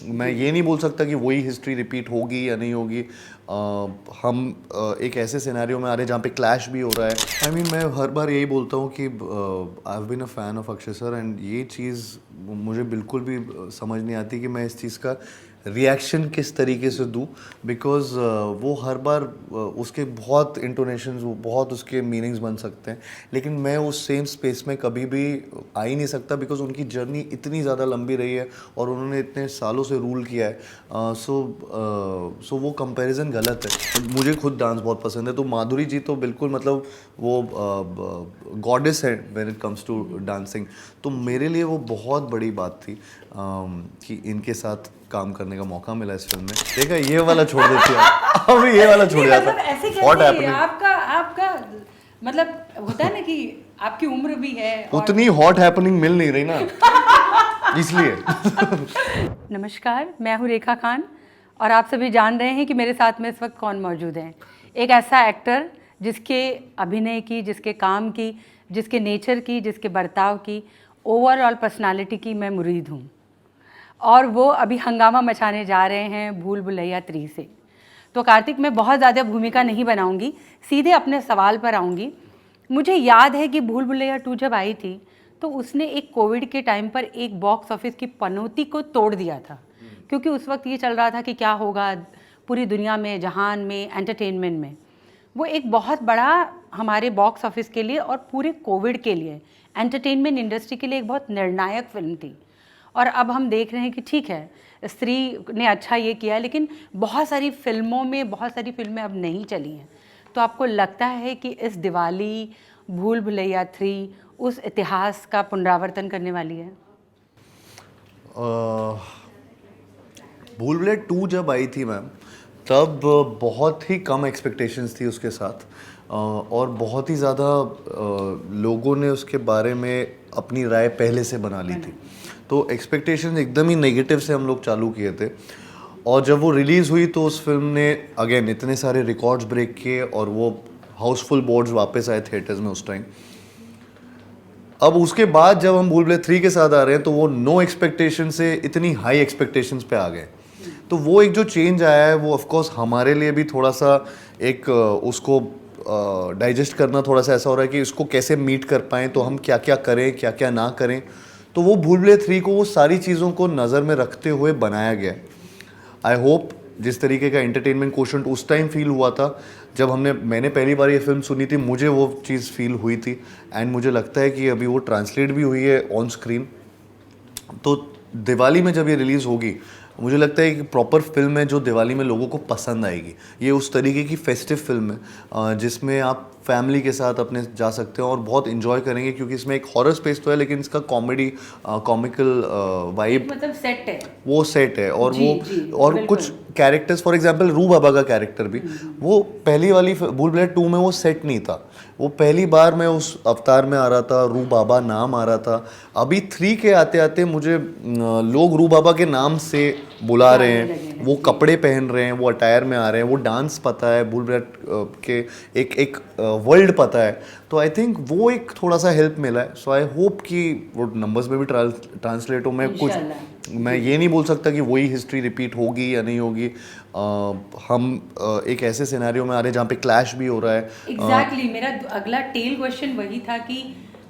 मैं ये नहीं बोल सकता कि वही हिस्ट्री रिपीट होगी या नहीं होगी। हम एक ऐसे सिनेरियो में आ रहे हैं जहाँ पे क्लैश भी हो रहा है। आई मीन मैं हर बार यही बोलता हूँ कि I have been a fan of Akshay sir, and ये चीज़ मुझे बिल्कुल भी समझ नहीं आती कि मैं इस चीज़ का रिएक्शन किस तरीके से दूँ, बिकॉज वो हर बार उसके बहुत इंटोनेशंस, वो बहुत उसके मीनिंग्स बन सकते हैं, लेकिन मैं उस सेम स्पेस में कभी भी आ ही नहीं सकता, बिकॉज उनकी जर्नी इतनी ज़्यादा लंबी रही है और उन्होंने इतने सालों से रूल किया है। सो वो कंपैरिजन गलत है। मुझे खुद डांस बहुत पसंद है, तो माधुरी जी तो बिल्कुल मतलब वो गॉडेस है when it comes to dancing. तो मेरे लिए वो बहुत बड़ी बात थी कि इनके साथ काम करने का मौका मिला इस फिल्म में। देखा, ये वाला छोड़ देती है अब ये वाला छोड़ जाता मतलब ऐसे What कैसे happening? आपका मतलब होता है ना कि आपकी उम्र भी है और उतनी हॉट हैपनिंग मिल नहीं रही ना, इसलिए। नमस्कार, मैं हूँ रेखा खान और आप सभी जान रहे हैं कि मेरे साथ में इस वक्त कौन मौजूद हैं। एक ऐसा एक्टर जिसके अभिनय की, जिसके काम की, जिसके नेचर की, जिसके बर्ताव की, ओवरऑल पर्सनालिटी की मैं मुरीद हूँ और वो अभी हंगामा मचाने जा रहे हैं भूल भुलैया 3 से। तो कार्तिक, मैं बहुत ज़्यादा भूमिका नहीं बनाऊंगी, सीधे अपने सवाल पर आऊँगी। मुझे याद है कि भूल भुलैया 2 जब आई थी तो उसने एक कोविड के टाइम पर एक बॉक्स ऑफिस की पनौती को तोड़ दिया था, क्योंकि उस वक्त ये चल रहा था कि क्या होगा पूरी दुनिया में, जहान में, एंटरटेनमेंट में। वो एक बहुत बड़ा हमारे बॉक्स ऑफिस के लिए और पूरे कोविड के लिए, एंटरटेनमेंट इंडस्ट्री के लिए एक बहुत निर्णायक फिल्म थी। और अब हम देख रहे हैं कि ठीक है, स्त्री ने अच्छा ये किया, लेकिन बहुत सारी फिल्मों में बहुत सारी फिल्में अब नहीं चली हैं। तो आपको लगता है कि इस दिवाली भूल भुलैया 3 उस इतिहास का पुनरावर्तन करने वाली है? भूल भुलैया 2 जब आई थी मैम, तब बहुत ही कम एक्सपेक्टेशंस थी उसके साथ, और बहुत ही ज़्यादा लोगों ने उसके बारे में अपनी राय पहले से बना ली थी। तो एक्सपेक्टेशंस एकदम ही नेगेटिव से हम लोग चालू किए थे, और जब वो रिलीज़ हुई तो उस फिल्म ने अगेन इतने सारे रिकॉर्ड्स ब्रेक किए और वो हाउसफुल बोर्ड्स वापस आए थिएटर्स में उस टाइम। अब उसके बाद जब हम भूल भुलैया 3 के साथ आ रहे हैं तो वो नो एक्सपेक्टेशन से इतनी हाई एक्सपेक्टेशंस पे आ गए। तो वो एक जो चेंज आया है वो ऑफ कोर्स हमारे लिए भी थोड़ा सा एक उसको डाइजेस्ट करना थोड़ा सा ऐसा हो रहा है कि इसको कैसे मीट कर पाएँ, तो हम क्या क्या करें, क्या क्या ना करें। तो वो भूल भुलैया 3 को वो सारी चीज़ों को नज़र में रखते हुए बनाया गया है। आई होप जिस तरीके का एंटरटेनमेंट कोशेंट उस टाइम फील हुआ था जब मैंने पहली बार ये फिल्म सुनी थी, मुझे वो चीज़ फील हुई थी, एंड मुझे लगता है कि अभी वो ट्रांसलेट भी हुई है ऑन स्क्रीन। तो दिवाली में जब ये रिलीज़ होगी, मुझे लगता है कि प्रॉपर फिल्म है जो दिवाली में लोगों को पसंद आएगी। ये उस तरीके की फेस्टिव फिल्म है जिसमें आप फैमिली के साथ अपने जा सकते हो और बहुत इन्जॉय करेंगे, क्योंकि इसमें एक हॉरर स्पेस तो है लेकिन इसका कॉमिकल वाइब, मतलब सेट है, वो सेट है। और जी वो जी, और कुछ बिल्कुल। कैरेक्टर्स, फॉर एग्जांपल रू बाबा का कैरेक्टर भी, वो पहली वाली भूल भुलैया 2 में वो सेट नहीं था। वो पहली बार मैं उस अवतार में आ रहा था, रू बाबा नाम आ रहा था। अभी 3 के आते आते मुझे लोग रू बाबा के नाम से बुला रहे जानने लगे हैं, हैं, वो जी। कपड़े पहन रहे हैं, वो अटायर में आ रहे हैं, वो डांस पता है भूल भुलैया के एक एक वर्ल्ड पता है। तो आई थिंक वो एक थोड़ा सा हेल्प मिला है। सो आई होप कि वो नंबर्स में भी ट्रांसलेट हो। मैं ये नहीं बोल सकता कि वही हिस्ट्री रिपीट होगी या नहीं होगी। हम एक ऐसे सिनेरियो में आ रहे हैं जहाँ पे क्लैश भी हो रहा है। एग्जैक्टली, मेरा अगला टेल क्वेश्चन वही था कि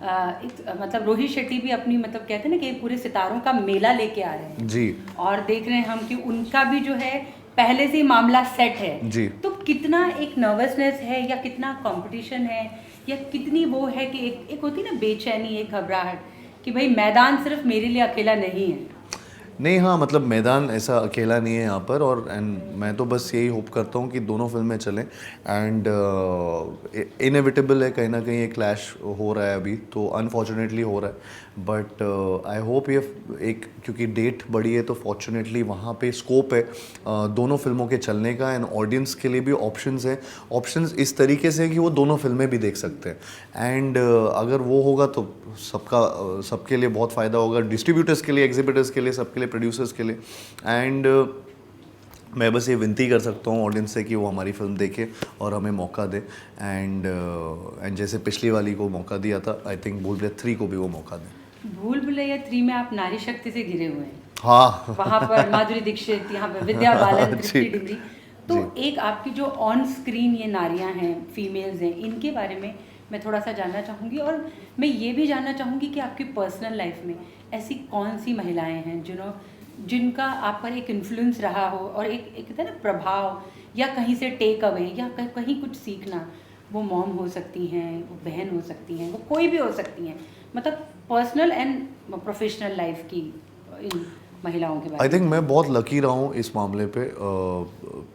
मतलब रोहित शेट्टी भी अपनी, मतलब कहते हैं ना कि पूरे सितारों का मेला लेके आ रहे हैं, जी और देख रहे हैं हम कि उनका भी जो है पहले से ही मामला सेट है। जी। तो कितना एक नर्वसनेस है या कितना कंपटीशन है या कितनी वो है कि एक होती ना बेचैनी, एक घबराहट कि भाई मैदान सिर्फ मेरे लिए अकेला नहीं है। नहीं, हाँ मतलब मैदान ऐसा अकेला नहीं है यहाँ पर, और एंड मैं तो बस यही होप करता हूँ कि दोनों फिल्में चलें, एंड इनएविटेबल है कहीं ना कहीं एक क्लैश हो रहा है अभी, तो अनफॉर्चुनेटली हो रहा है, बट आई होप ये एक, क्योंकि डेट बड़ी है तो फॉर्चुनेटली वहाँ पे स्कोप है दोनों फिल्मों के चलने का, एंड ऑडियंस के लिए भी ऑप्शंस हैं। ऑप्शंस इस तरीके से कि वो दोनों फिल्में भी देख सकते हैं, एंड अगर वो होगा तो सबके लिए बहुत फ़ायदा होगा, डिस्ट्रीब्यूटर्स के लिए, एग्जिबिटर्स के लिए, सबके लिए, प्रोड्यूसर्स के लिए। एंड मैं बस ये विनती कर सकता हूँ ऑडियंस से कि वो हमारी फिल्म देखे और हमें मौका दे, एंड जैसे पिछली वाली को मौका दिया था, आई थिंक भूल भुलैया 3 को भी वो मौका दें। भूल भुलैया 3 में आप नारी शक्ति से घिरे हुए हैं। हाँ वहाँ पर माधुरी दीक्षित, यहाँ पर विद्या बालन, जी, तृप्ति डिमरी। तो एक आपकी जो ऑन स्क्रीन ये नारियाँ हैं, फीमेल्स हैं, इनके बारे में मैं थोड़ा सा जानना चाहूँगी। और मैं ये भी जानना चाहूँगी कि आपकी पर्सनल लाइफ में ऐसी कौन सी महिलाएं हैं जिनका आप पर एक इन्फ्लुएंस रहा हो, और एक कहते हैं ना प्रभाव, या कहीं से टेक अवे, या कहीं कुछ सीखना। वो मॉम हो सकती हैं, वो बहन हो सकती हैं, वो कोई भी हो सकती हैं, मतलब पर्सनल एंड प्रोफेशनल लाइफ की इन महिलाओं के बारे आई में। थिंक मैं बहुत लकी रहा हूँ इस मामले पे,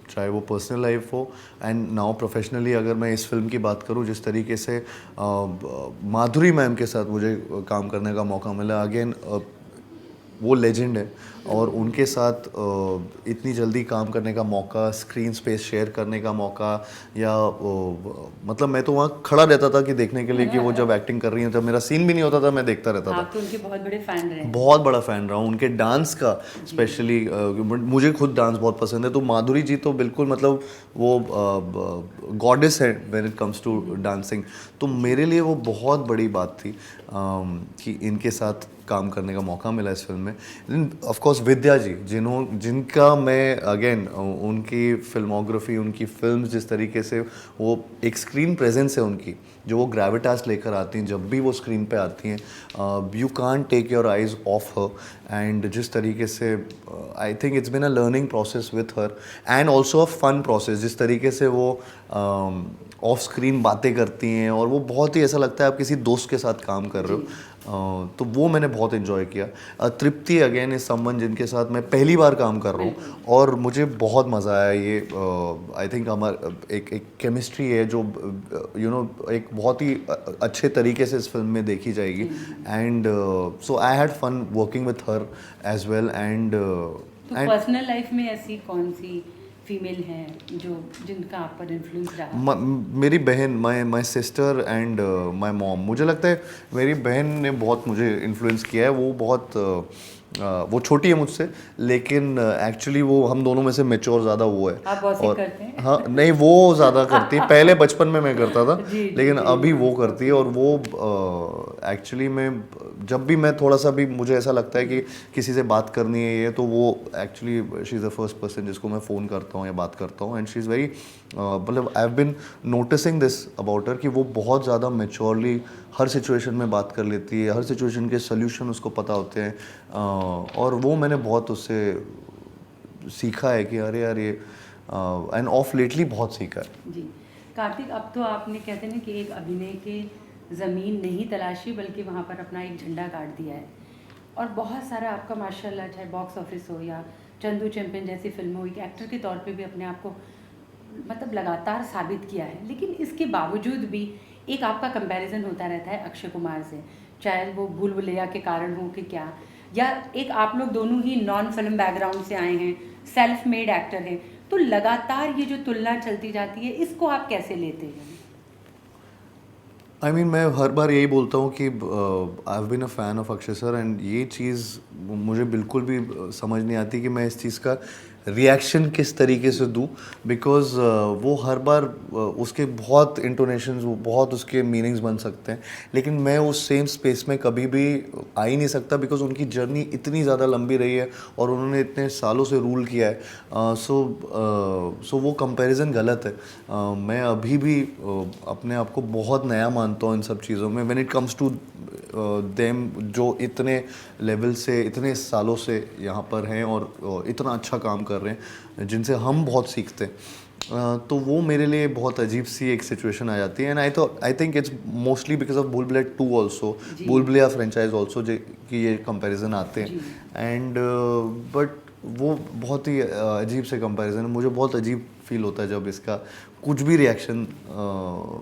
चाहे वो पर्सनल लाइफ हो एंड नाउ प्रोफेशनली। अगर मैं इस फिल्म की बात करूँ, जिस तरीके से माधुरी मैम के साथ मुझे काम करने का मौका मिला, अगेन वो लेजेंड है, और उनके साथ इतनी जल्दी काम करने का मौका, स्क्रीन स्पेस शेयर करने का मौका, या मतलब मैं तो वहाँ खड़ा रहता था कि देखने के लिए कि वो जब एक्टिंग कर रही हैं, जब मेरा सीन भी नहीं होता था मैं देखता रहता था। आप तो उनके बहुत बड़े फैन रहे हैं। बहुत बड़ा फ़ैन रहा हूँ उनके डांस का, स्पेशली मुझे खुद डांस बहुत पसंद है। तो माधुरी जी तो बिल्कुल मतलब वो गॉडेस है when it comes to dancing. तो मेरे लिए वो बहुत बड़ी बात थी कि इनके साथ काम करने का मौका मिला इस फिल्म में। लेकिन ऑफ कोर्स विद्या जी, जिनका मैं अगेन उनकी फिल्मोग्राफी, उनकी फिल्म्स, जिस तरीके से वो एक स्क्रीन प्रेजेंस है उनकी, जो वो ग्रेविटास लेकर आती हैं जब भी वो स्क्रीन पे आती हैं, you can't take your eyes off her. And जिस तरीके से I think it's been a learning process with her, and also a fun process. जिस तरीके से वो ऑफ स्क्रीन बातें करती हैं, और वो बहुत ही ऐसा लगता है आप किसी दोस्त के साथ काम कर रहे हो। तो वो मैंने बहुत इन्जॉय किया। तृप्ति अगेन इज समवन जिनके साथ मैं पहली बार काम कर रहा हूँ, और मुझे बहुत मज़ा आया। ये आई थिंक हमारा एक केमिस्ट्री है जो एक बहुत ही अच्छे तरीके से इस फिल्म में देखी जाएगी। And so I had fun working with her as well. And तो पर्सनल लाइफ में ऐसी कौन सी फीमेल हैं जिनका आप पर इन्फ्लुएंस रहा? मेरी बहन, my sister and my mom. मुझे लगता है मेरी बहन ने बहुत मुझे इन्फ्लुएंस किया है। वो बहुत वो छोटी है मुझसे, लेकिन एक्चुअली वो हम दोनों में से मैच्योर ज़्यादा वो है। आप गॉसिप करते हैं? हाँ, नहीं, वो ज़्यादा करती है। पहले बचपन में मैं करता था, जी, लेकिन जी, अभी वो करती है। और वो एक्चुअली में जब भी मैं थोड़ा सा भी मुझे ऐसा लगता है कि किसी से बात करनी है ये, तो वो actually she is the first person जिसको मैं फ़ोन करता हूँ या बात करता हूँ। एंड शी इज़ वेरी मतलब I have been noticing this about her कि वो बहुत ज़्यादा मैच्योरली हर सिचुएशन में बात कर लेती है, हर सिचुएशन के सोल्यूशन उसको पता होते हैं। और वो मैंने बहुत उससे सीखा है कि अरे यार ये एंड ऑफ लेटली बहुत सीखा है। जी कार्तिक, अब तो आपने कहते हैं ना कि एक अभिनय के ज़मीन नहीं तलाशी, बल्कि वहाँ पर अपना एक झंडा गाड़ दिया है। और बहुत सारा आपका माशाल्लाह, चाहे बॉक्स ऑफिस हो या चंदू चैंपियन जैसी फिल्म हो, एक एक्टर के तौर पे भी अपने आप को मतलब लगातार साबित किया है। लेकिन इसके बावजूद भी एक आपका कंपैरिजन होता रहता है अक्षय कुमार से, चाहे वो भूल भुलैया के कारण हो कि क्या, या एक आप लोग दोनों ही नॉन फिल्म बैकग्राउंड से आए हैं, सेल्फ मेड एक्टर हैं, तो लगातार ये जो तुलना चलती जाती है, इसको आप कैसे लेते हैं? आई मीन मैं हर बार यही बोलता हूँ कि I have been a fan of Akshay sir, and ये चीज़ मुझे बिल्कुल भी समझ नहीं आती कि मैं इस चीज़ का रिएक्शन किस तरीके से दूँ। बिकॉज वो हर बार उसके बहुत इंटोनेशंस, बहुत उसके मीनिंग्स बन सकते हैं, लेकिन मैं उस सेम स्पेस में कभी भी आ ही नहीं सकता, बिकॉज उनकी जर्नी इतनी ज़्यादा लंबी रही है और उन्होंने इतने सालों से रूल किया है। सो वो कंपैरिजन गलत है। मैं अभी भी अपने आप को बहुत नया मानता हूँ इन सब चीज़ों में, when it comes to them, जो इतने लेवल से, इतने सालों से यहाँ पर हैं और इतना अच्छा काम कर रहे हैं, जिनसे हम बहुत सीखते हैं। तो वो मेरे लिए बहुत अजीब सी एक सिचुएशन आ जाती है। And I think it's mostly because of भूल भुलैया 2 ऑल्सो, भूल भुलैया फ्रेंचाइज ऑल्सो, कि ये कंपैरिजन आते हैं। एंड बट वो बहुत ही अजीब से कंपैरिजन है। मुझे बहुत अजीब फील होता है जब इसका कुछ भी रिएक्शन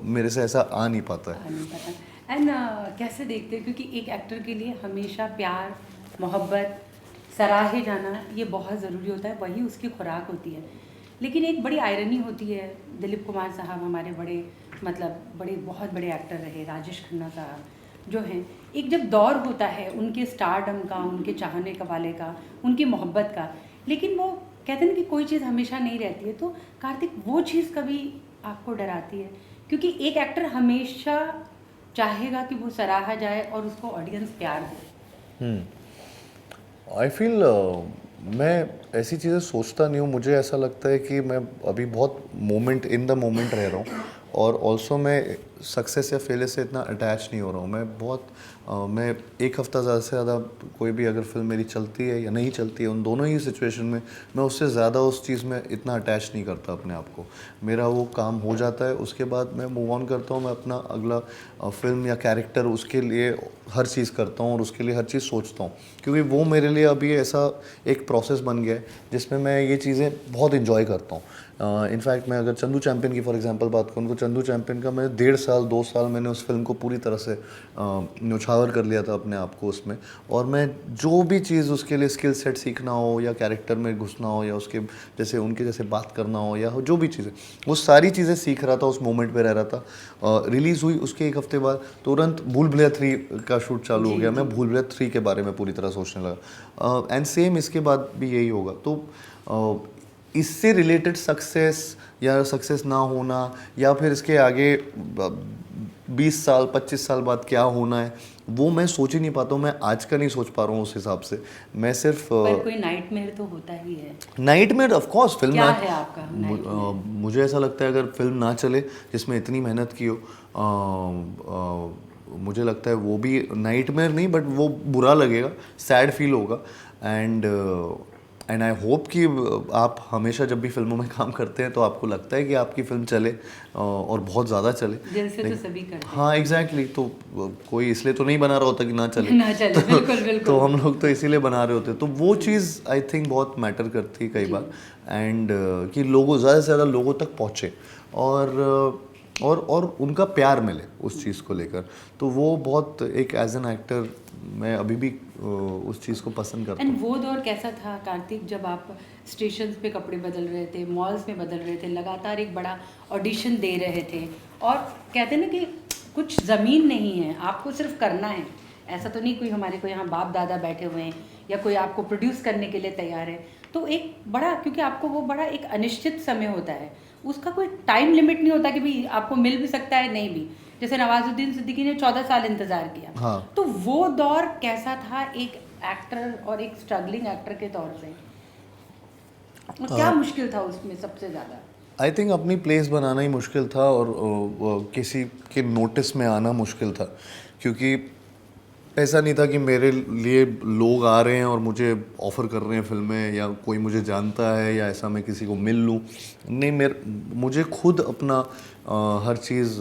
मेरे से ऐसा आ नहीं पाता है। एंड कैसे देखते हैं, क्योंकि एक एक्टर के लिए हमेशा प्यार, मोहब्बत, सराहे जाना ये बहुत ज़रूरी होता है, वही उसकी खुराक होती है। लेकिन एक बड़ी आयरनी होती है, दिलीप कुमार साहब हमारे बड़े बहुत बड़े एक्टर रहे, राजेश खन्ना साहब जो हैं, एक जब दौर होता है उनके स्टारडम का, उनके चाहने का वाले का, उनकी मोहब्बत का, लेकिन वो कहते हैं ना कि कोई चीज़ हमेशा नहीं रहती है। तो कार्तिक, वो चीज़ कभी आपको डराती है? क्योंकि एक एक्टर हमेशा चाहेगा कि वो सराहा जाए और उसको ऑडियंस प्यार दे। आई फील मैं ऐसी चीज़ें सोचता नहीं हूँ। मुझे ऐसा लगता है कि मैं अभी बहुत मोमेंट इन द मोमेंट रह रहा हूँ, और ऑल्सो मैं सक्सेस या फेलियर से इतना अटैच नहीं हो रहा हूँ। मैं बहुत मैं एक हफ़्ता ज़्यादा से ज़्यादा कोई भी अगर फिल्म मेरी चलती है या नहीं चलती है, उन दोनों ही सिचुएशन में मैं उससे ज़्यादा उस चीज़ में इतना अटैच नहीं करता अपने आप को। मेरा वो काम हो जाता है, उसके बाद मैं मूव ऑन करता हूँ। मैं अपना अगला फिल्म या कैरेक्टर उसके लिए हर चीज़ करता हूँ और उसके लिए हर चीज़ सोचता हूँ, क्योंकि वो मेरे लिए अभी ऐसा एक प्रोसेस बन गया है जिसमें मैं ये चीज़ें बहुत इंजॉय करता हूँ। इनफैक्ट मैं अगर चंदू चैम्पियन की फॉर एग्जांपल बात करूँ तो चंदू चैम्पियन का मैं 1.5 साल 2 साल मैंने उस फिल्म को पूरी तरह से न्यौछावर कर लिया था अपने आप को उसमें। और मैं जो भी चीज़ उसके लिए स्किल सेट सीखना हो या कैरेक्टर में घुसना हो या उसके जैसे उनके जैसे बात करना हो या जो भी चीज़ें, वो सारी चीज़ें सीख रहा था, उस मोमेंट पे रह रहा था। रिलीज़ हुई उसके एक हफ्ते बाद तुरंत भूल भुलैया 3 का शूट चालू हो गया। मैं भूल भुलैया 3 के बारे में पूरी तरह सोचने लगा, एंड सेम इसके बाद भी यही होगा। तो इससे रिलेटेड सक्सेस या सक्सेस ना होना या फिर इसके आगे 20 साल 25 साल बाद क्या होना है, वो मैं सोच ही नहीं पाता हूँ। मैं आज का नहीं सोच पा रहा हूँ उस हिसाब से। मैं सिर्फ पर कोई नाइटमेयर तो होता ही है। नाइटमेयर ऑफ कोर्स फिल्म क्या ना है आपका नाइटमेयर? मुझे ऐसा लगता है अगर फिल्म ना चले जिसमें इतनी मेहनत की हो, मुझे लगता है वो भी नाइटमेयर नहीं बट वो बुरा लगेगा, सैड फील होगा। एंड आई होप कि आप हमेशा जब भी फिल्मों में काम करते हैं तो आपको लगता है कि आपकी फिल्म चले और बहुत ज़्यादा चले। दिल से तो सभी करते हैं। हाँ एग्जैक्टली तो कोई इसलिए तो नहीं बना रहा होता कि ना चले ना चले, बिल्कुल बिल्कुल। तो हम लोग तो इसीलिए बना रहे होते, तो वो चीज़ आई थिंक बहुत मैटर करती है कई बार। एंड कि लोगों ज़्यादा से ज़्यादा लोगों तक पहुँचे और उनका प्यार मिले उस चीज़ को लेकर, तो वो बहुत एक एज एन एक्टर मैं अभी भी उस चीज़ को पसंद करता हूँ। एंड वो दौर कैसा था कार्तिक, जब आप स्टेशन पे कपड़े बदल रहे थे, मॉल्स में बदल रहे थे, लगातार एक बड़ा ऑडिशन दे रहे थे, और कहते हैं ना कि कुछ ज़मीन नहीं है, आपको सिर्फ करना है। ऐसा तो नहीं कोई हमारे को यहाँ बाप दादा बैठे हुए हैं या कोई आपको प्रोड्यूस करने के लिए तैयार है। तो एक बड़ा, क्योंकि आपको वो बड़ा एक अनिश्चित समय होता है, उसका कोई टाइम लिमिट नहीं होता कि भाई आपको मिल भी सकता है नहीं भी। जैसे नवाजुद्दीन सिद्दीकी ने 14 साल इंतज़ार किया। हाँ। तो वो दौर कैसा था एक एक्टर और एक स्ट्रगलिंग एक्टर के तौर पे, और क्या मुश्किल था उसमें सबसे ज़्यादा? आई थिंक अपनी प्लेस बनाना ही मुश्किल था, और किसी के नोटिस में आना मुश्किल था, क्योंकि ऐसा नहीं था कि मेरे लिए लोग आ रहे हैं और मुझे ऑफ़र कर रहे हैं फिल्में या कोई मुझे जानता है या ऐसा मैं किसी को मिल लूँ। नहीं, मुझे खुद अपना हर चीज़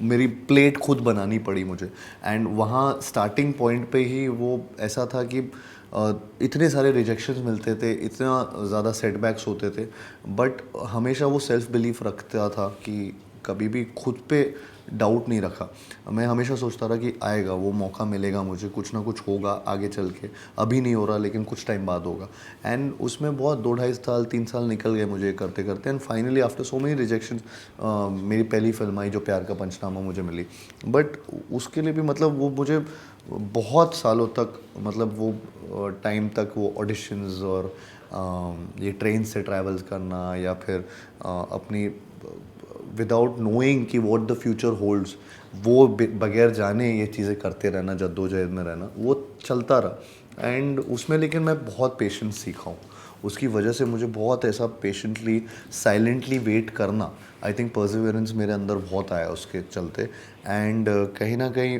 मेरी प्लेट खुद बनानी पड़ी मुझे। एंड वहाँ स्टार्टिंग पॉइंट पे ही वो ऐसा था कि इतने सारे रिजेक्शंस मिलते थे, इतना ज़्यादा सेटबैक्स होते थे, बट हमेशा वो सेल्फ बिलीफ रखता था कि कभी भी खुद पे डाउट नहीं रखा। मैं हमेशा सोचता रहा कि आएगा वो मौका, मिलेगा मुझे, कुछ ना कुछ होगा आगे चल के, अभी नहीं हो रहा लेकिन कुछ टाइम बाद होगा। एंड उसमें बहुत 2-2.5 साल 3 साल निकल गए मुझे करते करते, and finally after so many rejections मेरी पहली फिल्म आई जो प्यार का पंचनामा मुझे मिली। बट उसके लिए भी मतलब वो मुझे बहुत सालों तक, मतलब वो टाइम तक वो ऑडिशंस और ये ट्रेन से ट्रैवल्स करना या फिर अपनी विदाउट नोइंग कि व्हाट द फ्यूचर होल्ड्स, वो बगैर जाने ये चीज़ें करते रहना, जद्दोजहद में रहना, वो चलता रहा। एंड उसमें लेकिन मैं बहुत पेशेंस सीखा हूँ, उसकी वजह से मुझे बहुत ऐसा पेशेंटली साइलेंटली वेट करना, आई थिंक परसिवरेंस मेरे अंदर बहुत आया उसके चलते। एंड कहीं ना कहीं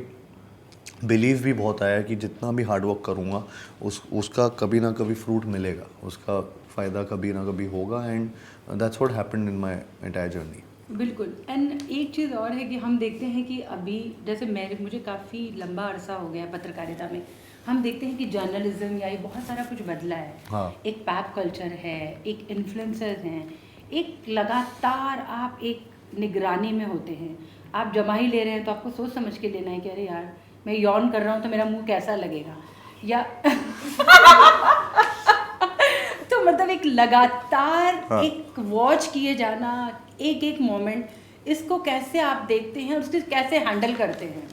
बिलीव भी बहुत आया कि जितना भी हार्डवर्क करूँगा उसका कभी ना कभी फ्रूट मिलेगा, उसका फ़ायदा कभी ना कभी होगा। And that's what happened in my entire journey. बिल्कुल। एंड एक चीज़ और है कि हम देखते हैं कि अभी जैसे मुझे काफ़ी लंबा अरसा हो गया पत्रकारिता में, हम देखते हैं कि जर्नलिज्म या ये बहुत सारा कुछ बदला है। हाँ। एक पैप कल्चर है, एक इन्फ्लुएंसर्स हैं, एक लगातार आप एक निगरानी में होते हैं। आप जमाई ले रहे हैं तो आपको सोच समझ के लेना है कि अरे यार मैं यौन कर रहा हूँ तो मेरा मुंह कैसा लगेगा, या तो मतलब एक लगातार हाँ। एक वॉच किए जाना, एक एक मोमेंट, इसको कैसे आप देखते हैं और उसको कैसे हैंडल करते हैं?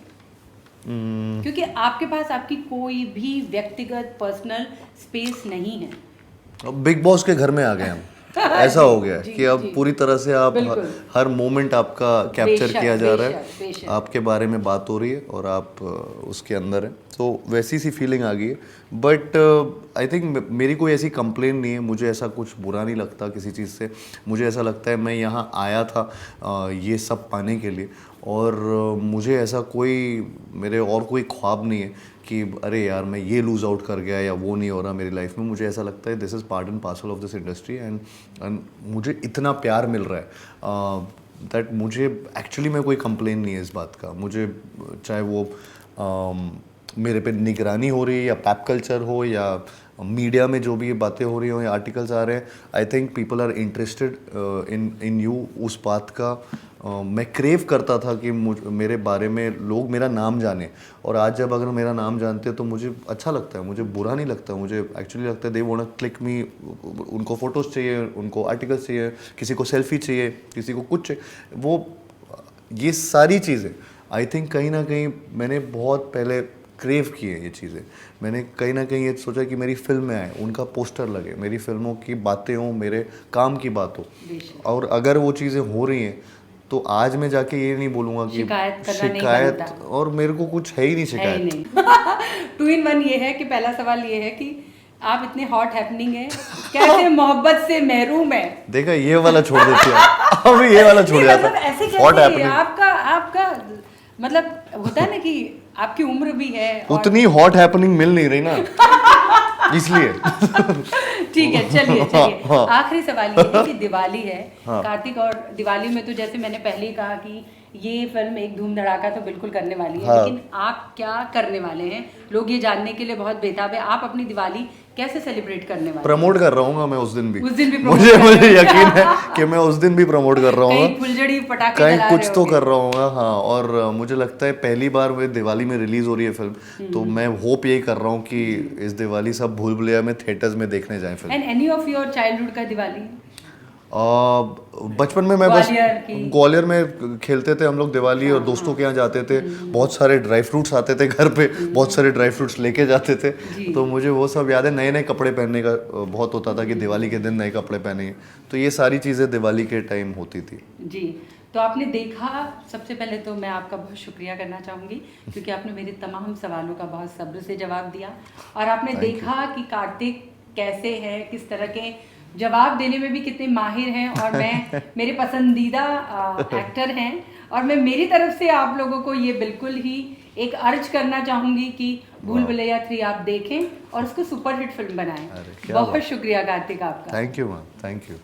क्योंकि आपके पास आपकी कोई भी व्यक्तिगत पर्सनल स्पेस नहीं है। बिग बॉस के घर में आ गए हम। ऐसा हो गया है कि अब पूरी तरह से आप बिल्कुल। हर मोमेंट आपका कैप्चर बेशक, किया जा रहा बेशक, है, बेशक। आपके बारे में बात हो रही है और आप उसके अंदर हैं, तो वैसी सी फीलिंग आ गई है। बट आई थिंक मेरी कोई ऐसी कंप्लेन नहीं है, मुझे ऐसा कुछ बुरा नहीं लगता किसी चीज़ से। मुझे ऐसा लगता है मैं यहाँ आया था ये सब पाने के लिए, और मुझे ऐसा कोई मेरे और कोई ख्वाब नहीं है कि अरे यार मैं ये लूज़ आउट कर गया या वो नहीं हो रहा मेरी लाइफ में। मुझे ऐसा लगता है this is part and parcel of this industry, and मुझे इतना प्यार मिल रहा है दैट मुझे एक्चुअली में कोई कंप्लेन नहीं है इस बात का। मुझे चाहे वो मेरे पे निगरानी हो रही है या पैप कल्चर हो या मीडिया में जो भी ये बातें हो रही हो या आर्टिकल्स आ रहे हैं, I think people are interested in you. उस बात का मैं क्रेव करता था कि मेरे बारे में लोग मेरा नाम जाने, और आज जब अगर मेरा नाम जानते हैं तो मुझे अच्छा लगता है, मुझे बुरा नहीं लगता। मुझे एक्चुअली लगता है they want to click me, उनको फोटोज़ चाहिए, उनको आर्टिकल्स चाहिए, किसी को सेल्फी चाहिए, किसी को कुछ चाहिए। वो ये सारी चीज़ें आई थिंक कहीं ना कहीं मैंने बहुत पहले क्रेव किए ये चीज़ें। मैंने कहीं ना कहीं ये सोचा कि मेरी फिल्म में आए, उनका पोस्टर लगे, मेरी फिल्मों की बातें हों, मेरे काम की बात हो, और अगर वो चीज़ें हो रही हैं तो आज मैं जाके ये नहीं बोलूँगा कि शिकायत और मेरे को कुछ है ही नहीं शिकायत। 2 in 1 ये है कि पहला सवाल ये है कि आप इतने हॉट हैपनिंग हैं, कैसे मोहब्बत से महरूम है। देखा, ये वाला छोड़ देती है, अब ये वाला छोड़ जाता मतलब ऐसे हॉट कैसे हैपनिंग। आपका मतलब होता है ना कि आपकी उम्र भी है उतनी हॉट हैपनिंग मिल नहीं रही ना, इसलिए। ठीक है, चलिए आखिरी सवाल ये है कि दिवाली है कार्तिक, और दिवाली में तो जैसे मैंने पहले ही कहा कि ये फिल्म एक धूम धड़ाका तो बिल्कुल करने वाली है, लेकिन आप क्या करने वाले हैं, लोग ये जानने के लिए बहुत बेताब है। आप अपनी दिवाली कैसे सेलिब्रेट करने वाले? प्रमोट कर रहा हूँ मैं उस दिन भी मुझे यकीन है कि मैं उस दिन भी प्रमोट कर रहा हूँ, कहीं फुलझड़ी पटाखे कहीं जला कुछ रहे तो होंगे। कर रहा हूँ। हाँ, और मुझे लगता है पहली बार वो दिवाली में रिलीज हो रही है फिल्म, तो मैं होप यही कर रहा हूँ कि इस दिवाली सब भूल भुलैया में थिएटर्स में देखने जाएं film. And any of your childhood का दिवाली? बचपन में मैं बस ग्वालियर में खेलते थे हम लोग दिवाली, और दोस्तों के यहाँ जाते थे, बहुत सारे ड्राई फ्रूट्स आते थे घर पे, बहुत सारे ड्राई फ्रूट्स लेके जाते थे, तो मुझे वो सब याद है। नए नए कपड़े पहनने का बहुत होता था कि दिवाली के दिन नए कपड़े पहनेंगे, तो ये सारी चीज़ें दिवाली के टाइम होती थी। जी, तो आपने देखा, सबसे पहले तो मैं आपका बहुत शुक्रिया करना चाहूँगी क्योंकि आपने मेरे तमाम सवालों का बहुत सब्र से जवाब दिया, और आपने देखा कि कार्तिक कैसे है, किस तरह के जवाब देने में भी कितने माहिर हैं, और मैं मेरे पसंदीदा एक्टर हैं, और मैं मेरी तरफ से आप लोगों को ये बिल्कुल ही एक अर्ज करना चाहूँगी कि भूल भुलैया 3 आप देखें और उसको सुपरहिट फिल्म बनाएं। बहुत शुक्रिया कार्तिक आपका। Thank you ma'am, thank you.